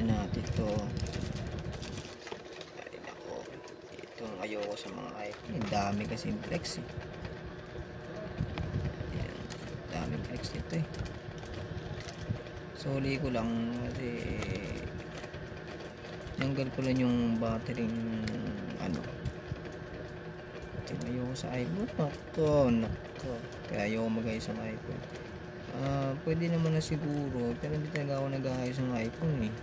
tingnan natin to. Ay nako, itong ayoko sa mga iPhone. Ang dami kasi flex eh. Ayan, dami flex nito eh. Soli ko lang kasi tanggal ko lang yung battery ano. Ayoko sa iPhone. Nako. Kaya ayoko mag-ayos ng iPhone. Pwede naman na siguro, pero hindi talaga ako nag-ayos ng iPhone eh.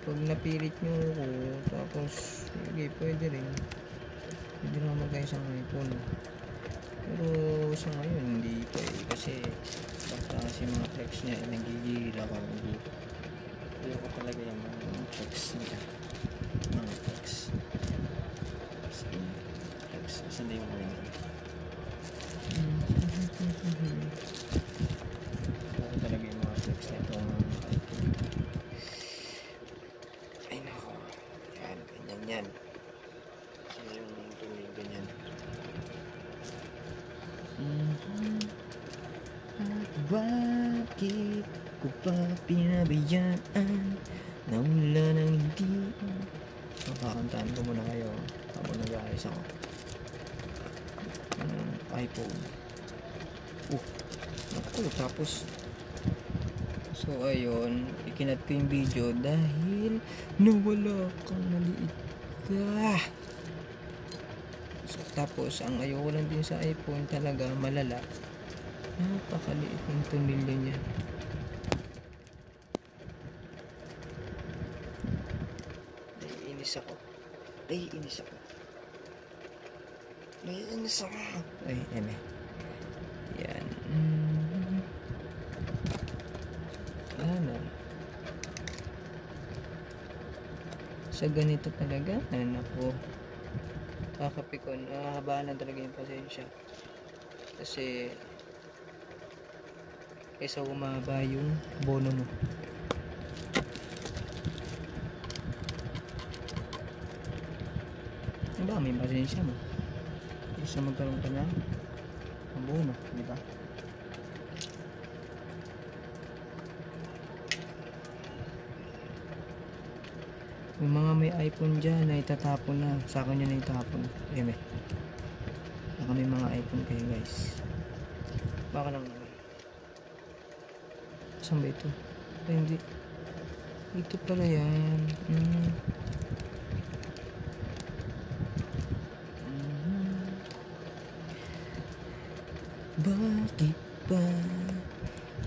Pag napilit nyo ako, tapos sige, pwede rin. Pwede naman mag-ayos ng iPhone. Pero sa ngayon, hindi pa eh. Kasi basta kasi mga flex niya, nagigil ako. Ayoko talaga yung mga flex niya. Mga flex. Saan na yung mga talaga yung mga flex na itong iPhone. Ay nako, yan, ganyan yan. Saan yung tumingin ganyan? At bakit ko pa pinabayaan na wala nang hindi? Makakantaan ko muna kayo habang nag-aayos ako iPhone. Naku, tapos so ayun, ikinat ko yung video dahil nawala kang maliit ka. So, tapos ang ayoko lang din sa iPhone talaga malala, napakaliit ng tumilyo niya. Naiinis ako. Ay, eme. Yan. Ano? Sa ganito talaga, ako kakapikon, habaan na talaga yung pasensya. Kasi kaysa humaba yung bono mo. Ang dami yung pasensya mo. Isa magkaroon ka na ang bono, di ba? Yung mga may iPhone dyan na itatapon na, sa akin yan na itapon. Eme, baka may mga iPhone kayo guys, baka lang naman. Saan ba ito? Ay, hindi, ito pala yan. Bakit ba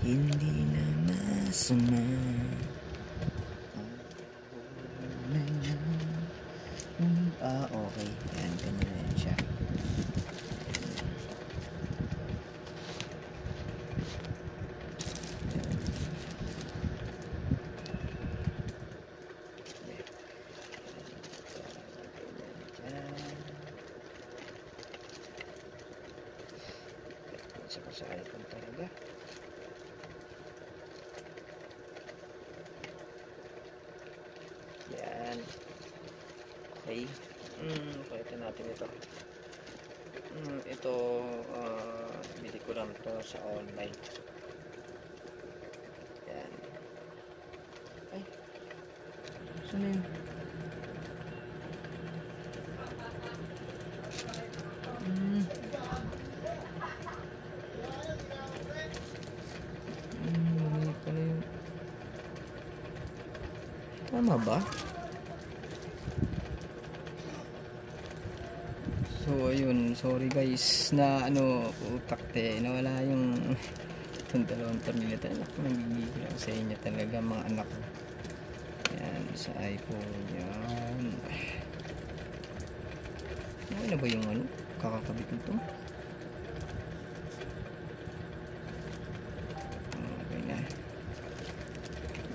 hindi na masama? Okay. Yan, ganyan na yan siya. Sa iPhone talaga. Yan. Okay. Palitan natin ito. Ito, bili ko lang ito sa online. Yan. Ay. Saan na yun? Tama ba? So ayun, sorry guys na utakte, nawala yung itong dalawang tornilyo. Anak ko, nagigigil ako sa inyo talaga mga anak ko. Yan, sa iPhone yan. Okay na ba yung kakakabit nito? Okay na.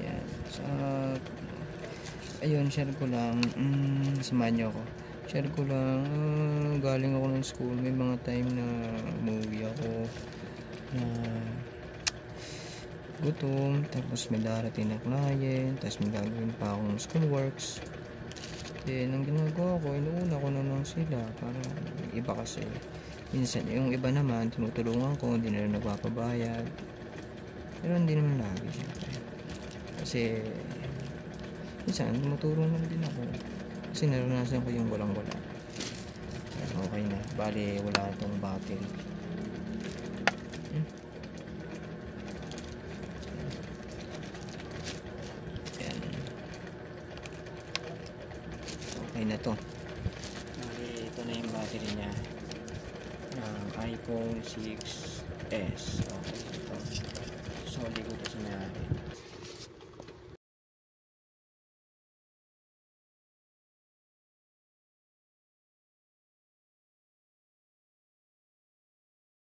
Yan, ayun, share ko lang. Samahan nyo ako. Share ko lang. Galing ako ng school. May mga time na umuwi ako na gutom. Tapos may darating na client. Tapos may gagawin pa akong school works. Then, ang ginagawa ko, inuuna ko na lang sila. Para iba kasi. Minsan, yung iba naman, tinutulungan ko. Hindi na rin nagpapabayad. Pero hindi naman lagi, syempre. Kasi Kasi minsan tumutulong lang din ako. Kasi naranasan ko yung walang wala. Ayan, okay na. Bali wala tong battery. Ayan. Okay na to. Bali ito na yung battery niya. Ng iPhone 6s. Okay, ito. Solid ko ito sa natin.